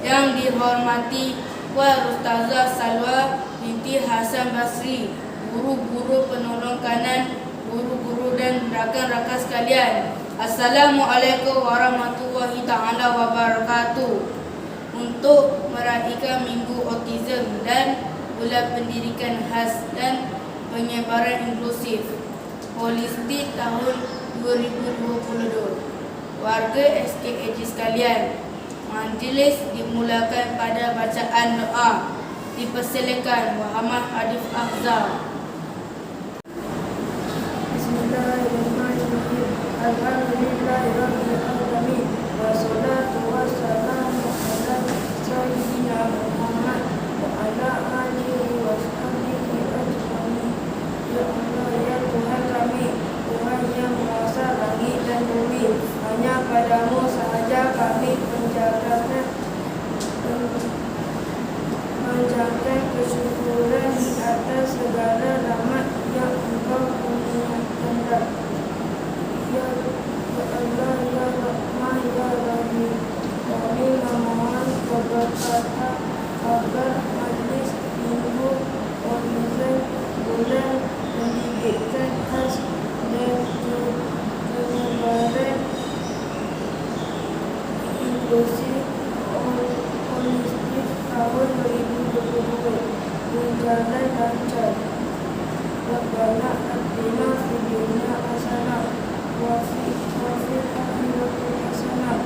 Yang dihormati Puan Ustazah Salwa binti Hasan Basri, guru-guru penolong kanan, guru-guru dan rakan-rakan sekalian. Assalamualaikum warahmatullahi taala wabarakatuh. Untuk meraihkan Minggu Autism dan Bulan Pendidikan Khas dan Penyebaran Inklusif Holistik tahun 2022, warga SKAG sekalian, majlis dimulakan pada bacaan doa. Dipersilakan Muhammad Arif Afzal. Bismillahirrahmanirrahim. Alhamdulillahirabbil alamin. Wassalatu wassalamu ala sayyidina Muhammad wa ala alihi wa sahbihi ajmain. Ya Allah, ya Tuhan kami, Tuhan yang menguasa langit dan bumi, hanya padamu sahaja kami menjaga kesyukuran di atas segala rahmat yang Engkau kurniakan. Ya Allah, ya Rahman, ya Rahim, kami memohon keberkatan agar majlis Minggu Autism Bulan Pendidikan Khas dan Penyebaran Inklusif Holistik tahun 2022 berjalan lancar. Rabbana atina fid dunya hasanah wa fil akhirati hasanah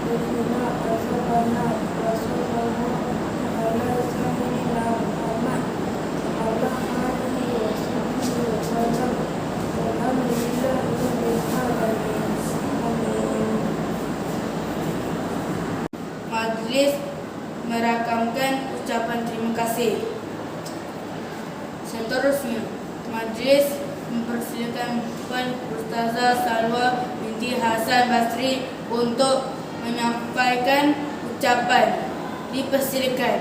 wa qina adzabannar. Wa sallallahu ala sayyidina Muhammad wa ala alihi wa sahbihi wa sallam. Alhamdulillahirabbil alamin. Amin. Majlis merakamkan ucapan terima kasih. Seterusnya, majlis mempersilakan Puan Ustazah Salwa binti Hasan Basri untuk menyampaikan ucapan. Dipersilakan.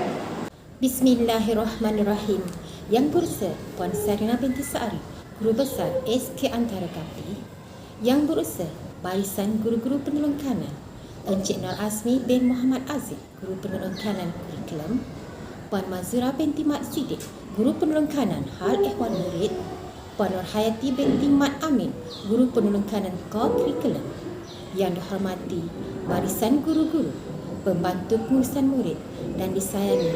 Bismillahirrahmanirrahim. Yang berusaha Puan Sarina binti Sa'ari, Guru Besar SK Antara Kapi. Yang berusaha Barisan Guru-Guru Penolong Kanan, Encik Nur Azmi bin Muhammad Aziz, Guru Penolong Kanan Kurikulum. Puan Mazura binti Mat Siddiq, Guru Penolong Kanan Hal Ehwal Murid. Puan Nur Hayati binti Mat Amin, Guru Penolong Kanan Kurikulum. Yang dihormati Barisan Guru-Guru, Pembantu Pengurusan Murid dan disayangi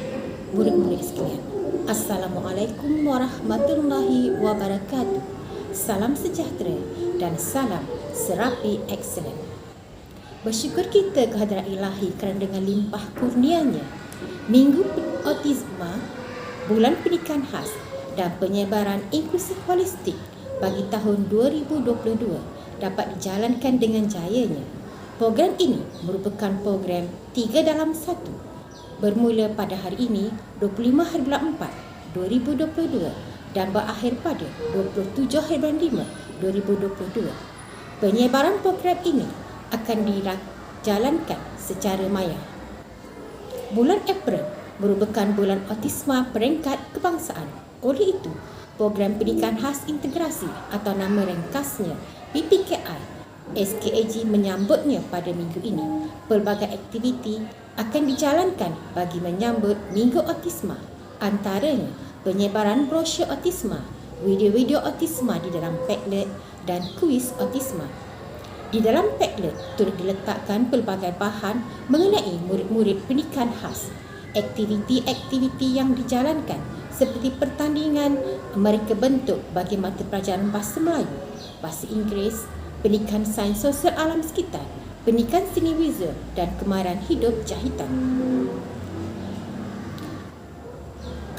murid-murid sekalian. Assalamualaikum warahmatullahi wabarakatuh. Salam sejahtera dan salam serapi excellent. Bersyukur kita kehadrat Ilahi kerana dengan limpah kurnianya, Minggu Autisma, Bulan Pendidikan Khas dan Penyebaran Inklusif Holistik bagi tahun 2022 dapat dijalankan dengan jayanya. Program ini merupakan program 3 dalam 1, bermula pada hari ini 25 hari bulan 4 2022 dan berakhir pada 27 hari bulan 5 2022. Penyebaran program ini akan dijalankan secara maya. Bulan April merupakan bulan autisma peringkat kebangsaan. Oleh itu, program pendidikan khas integrasi atau nama ringkasnya PPKI SKAG menyambutnya pada minggu ini. Pelbagai aktiviti akan dijalankan bagi menyambut Minggu Autisma, antaranya penyebaran brosur autisma, video-video autisma di dalam Padlet dan kuis autisma. Di dalam Padlet turut diletakkan pelbagai bahan mengenai murid-murid pendidikan khas. Aktiviti-aktiviti yang dijalankan seperti pertandingan mereka bentuk bagi mata pelajaran Bahasa Melayu, Bahasa Inggeris, pendidikan sains sosial alam sekitar, pendidikan seni visual dan kemahiran hidup jahitan.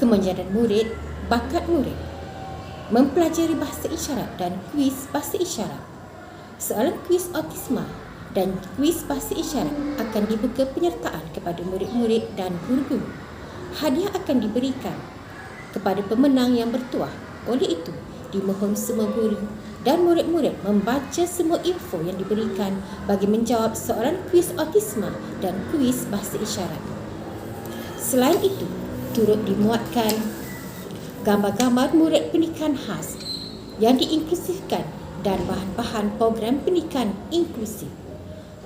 Kemenjadian murid, bakat murid, mempelajari bahasa isyarat dan kuis bahasa isyarat. Soalan kuis autisma dan kuis bahasa isyarat akan dibuka penyertaan kepada murid-murid dan guru-guru. Hadiah akan diberikan kepada pemenang yang bertuah. Oleh itu, dimohon semua guru dan murid-murid membaca semua info yang diberikan bagi menjawab soalan kuis autisma dan kuis bahasa isyarat. Selain itu, turut dimuatkan gambar-gambar murid pendidikan khas yang diinklusifkan dan bahan-bahan program pendidikan inklusif.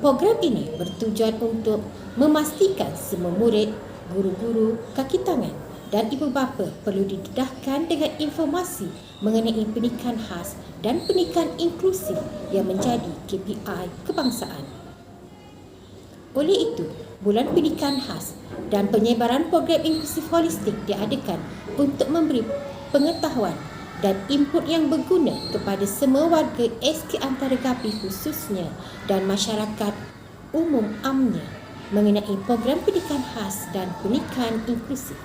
Program ini bertujuan untuk memastikan semua murid, guru-guru, kaki tangan dan ibu bapa perlu didedahkan dengan informasi mengenai pendidikan khas dan pendidikan inklusif yang menjadi KPI kebangsaan. Oleh itu, Bulan Pendidikan Khas dan penyebaran program inklusif holistik diadakan untuk memberi pengetahuan dan input yang berguna kepada semua warga SK Antaragapi khususnya dan masyarakat umum amnya mengenai program pendidikan khas dan pendidikan inklusif.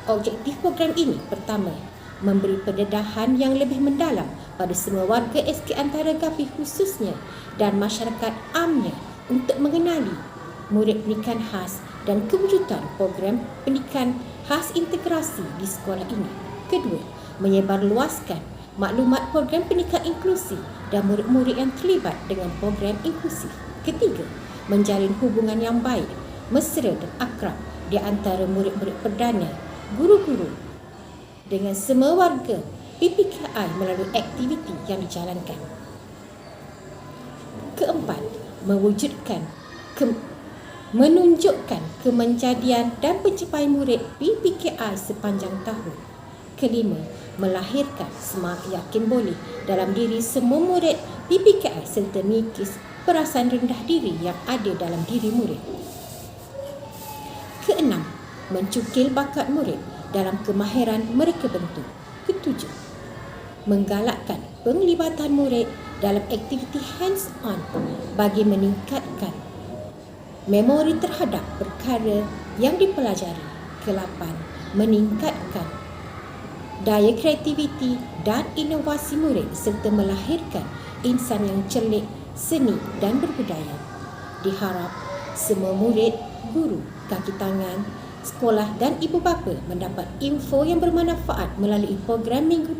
Objektif program ini pertama, memberi pendedahan yang lebih mendalam pada semua warga SK Antaragapi khususnya dan masyarakat amnya untuk mengenali murid pendidikan khas dan kewujudan program pendidikan khas integrasi di sekolah ini. Kedua, menyebarluaskan maklumat program pendidikan inklusif dan murid-murid yang terlibat dengan program inklusif. Ketiga, menjalin hubungan yang baik, mesra dan akrab di antara murid-murid perdana, guru-guru dengan semua warga PPKI melalui aktiviti yang dijalankan. Keempat, menunjukkan kemenjadian dan pencapaian murid PPKI sepanjang tahun. Kelima, melahirkan semangat yakin boleh dalam diri semua murid PPKI serta mengikis perasaan rendah diri yang ada dalam diri murid. Keenam, mencukil bakat murid dalam kemahiran mereka bentuk. Ketujuh, menggalakkan penglibatan murid dalam aktiviti hands-on bagi meningkatkan memori terhadap perkara yang dipelajari. Kelapan, meningkatkan daya kreativiti dan inovasi murid serta melahirkan insan yang cerdik, seni dan berbudaya. Diharap semua murid, guru, kaki tangan, sekolah dan ibu bapa mendapat info yang bermanfaat melalui program Minggu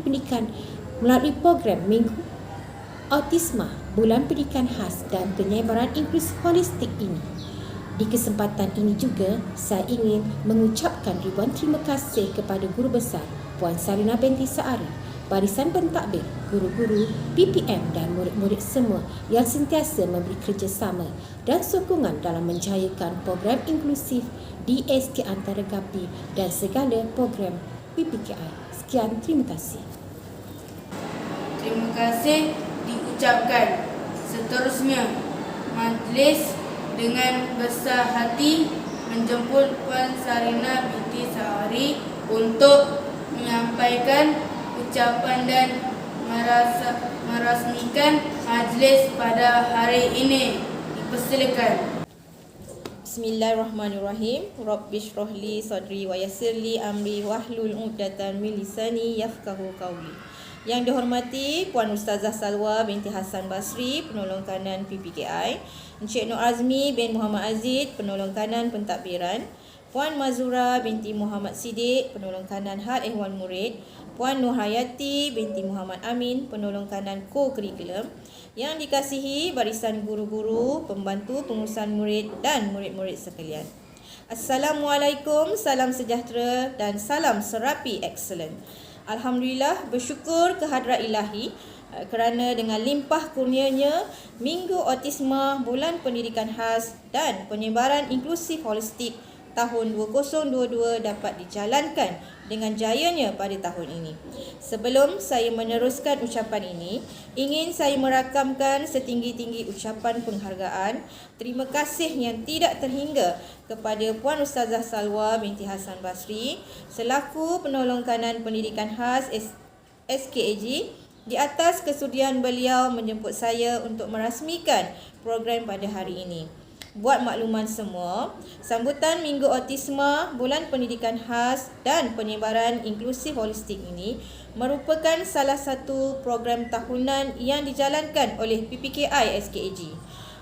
Autisma, Bulan Pendidikan Khas dan penyebaran inklusif holistik ini. Di kesempatan ini juga, saya ingin mengucapkan ribuan terima kasih kepada Guru Besar Puan Sarina binti Saari, barisan pentadbir, guru-guru, PPM dan murid-murid semua yang sentiasa memberi kerjasama dan sokongan dalam menjayakan program inklusif di SK Antaragapi dan segala program PPKI. Sekian, terima kasih. Terima kasih diucapkan. Seterusnya, majlis dengan besar hati menjemput Puan Sarina binti Saari untuk menyampaikan ucapan dan merasmikan majlis pada hari ini. Dipersilakan. Bismillahirrahmanirrahim. Rabbi shrahli sadri wa yassirli amri wahlul 'uqdatam min lisani yafqahu qawli. Yang dihormati Puan Ustazah Salwa binti Hasan Basri, penolong kanan PPKI, Encik Nur Azmi bin Muhammad Aziz, penolong kanan pentadbiran, Puan Mazura binti Muhammad Siddiq, penolong kanan Had Ehwal Murid, Puan Nur Hayati binti Muhammad Amin, penolong kanan Co-Curriculum, yang dikasihi barisan guru-guru, pembantu pengurusan murid dan murid-murid sekalian. Assalamualaikum, salam sejahtera dan salam serapi excellent. Alhamdulillah, bersyukur kehadrat ilahi kerana dengan limpah kurnianya Minggu Autisma, Bulan Pendidikan Khas dan penyebaran inklusif holistik tahun 2022 dapat dijalankan dengan jayanya pada tahun ini. Sebelum saya meneruskan ucapan ini, ingin saya merakamkan setinggi-tinggi ucapan penghargaan, terima kasih yang tidak terhingga kepada Puan Ustazah Salwa binti Hasan Basri selaku penolong kanan pendidikan khas SKAG di atas kesudian beliau menjemput saya untuk merasmikan program pada hari ini. Buat makluman semua, sambutan Minggu Autisma, Bulan Pendidikan Khas dan penyebaran inklusif holistik ini merupakan salah satu program tahunan yang dijalankan oleh PPKI SKAG.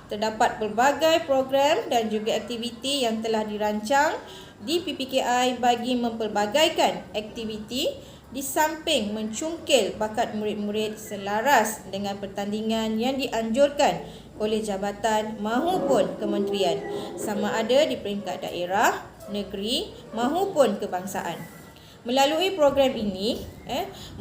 Terdapat pelbagai program dan juga aktiviti yang telah dirancang di PPKI bagi mempelbagaikan aktiviti di samping mencungkil bakat murid-murid selaras dengan pertandingan yang dianjurkan oleh jabatan mahupun kementerian, sama ada di peringkat daerah, negeri mahupun kebangsaan. Melalui program ini,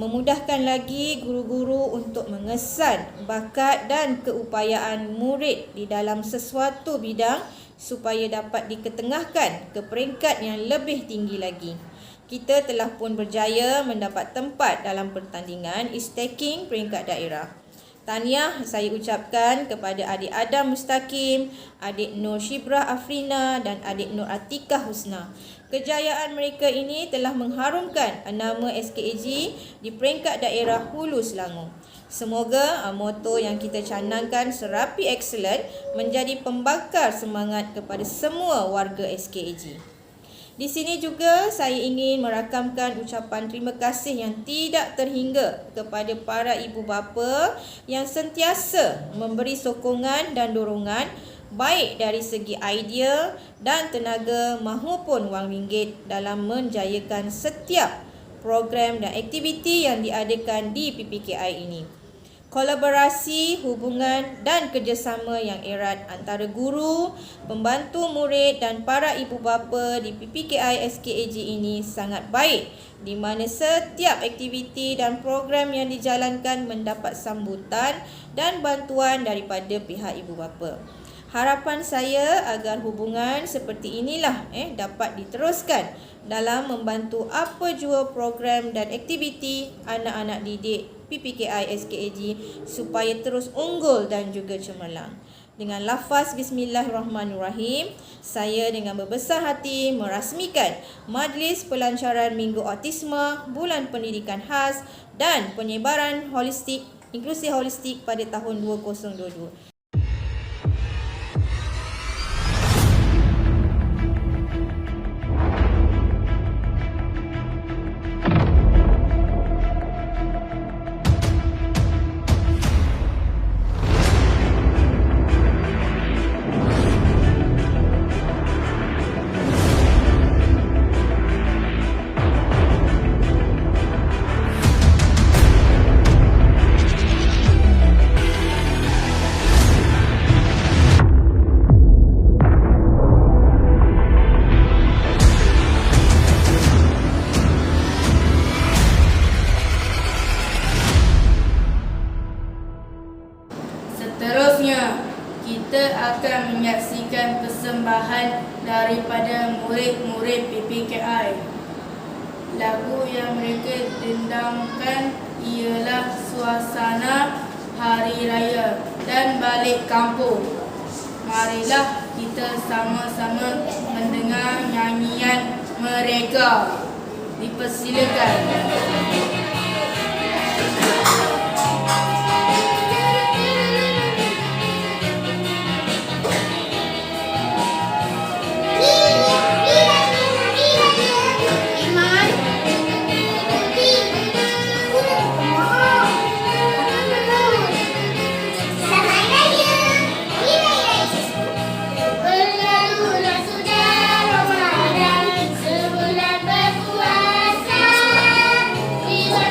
memudahkan lagi guru-guru untuk mengesan bakat dan keupayaan murid di dalam sesuatu bidang supaya dapat diketengahkan ke peringkat yang lebih tinggi lagi. Kita telah pun berjaya mendapat tempat dalam pertandingan e-staking peringkat daerah. Tahniah saya ucapkan kepada adik Adam Mustaqim, adik Nur Shibrah Afrina dan adik Nur Atikah Husna. Kejayaan mereka ini telah mengharumkan nama SKAG di peringkat daerah Hulu Selangor. Semoga moto yang kita canangkan Serapi Excellent menjadi pembakar semangat kepada semua warga SKAG. Di sini juga saya ingin merakamkan ucapan terima kasih yang tidak terhingga kepada para ibu bapa yang sentiasa memberi sokongan dan dorongan baik dari segi idea dan tenaga mahupun wang ringgit dalam menjayakan setiap program dan aktiviti yang diadakan di PPKI ini. Kolaborasi, hubungan dan kerjasama yang erat antara guru, pembantu murid dan para ibu bapa di PPKI SKAG ini sangat baik, di mana setiap aktiviti dan program yang dijalankan mendapat sambutan dan bantuan daripada pihak ibu bapa. Harapan saya agar hubungan seperti inilah dapat diteruskan dalam membantu apa jua program dan aktiviti anak-anak didik PPKI SKAG supaya terus unggul dan juga cemerlang. Dengan lafaz Bismillahirrahmanirrahim, saya dengan berbesar hati merasmikan Majlis Pelancaran Minggu Autisma Bulan Pendidikan Khas dan Penyebaran Holistik Inklusi Holistik pada tahun 2022. Seterusnya, kita akan menyaksikan persembahan daripada murid-murid PPKI. Lagu yang mereka dendangkan ialah Suasana Hari Raya dan Balik Kampung. Marilah kita sama-sama mendengar nyanyian mereka. Dipersilakan. Berlalulah sudah Ramadan, sebulan berpuasa. Bila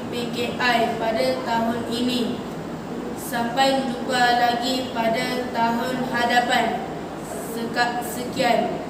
PPKI pada tahun ini. Sampai jumpa lagi pada tahun hadapan. Sekian.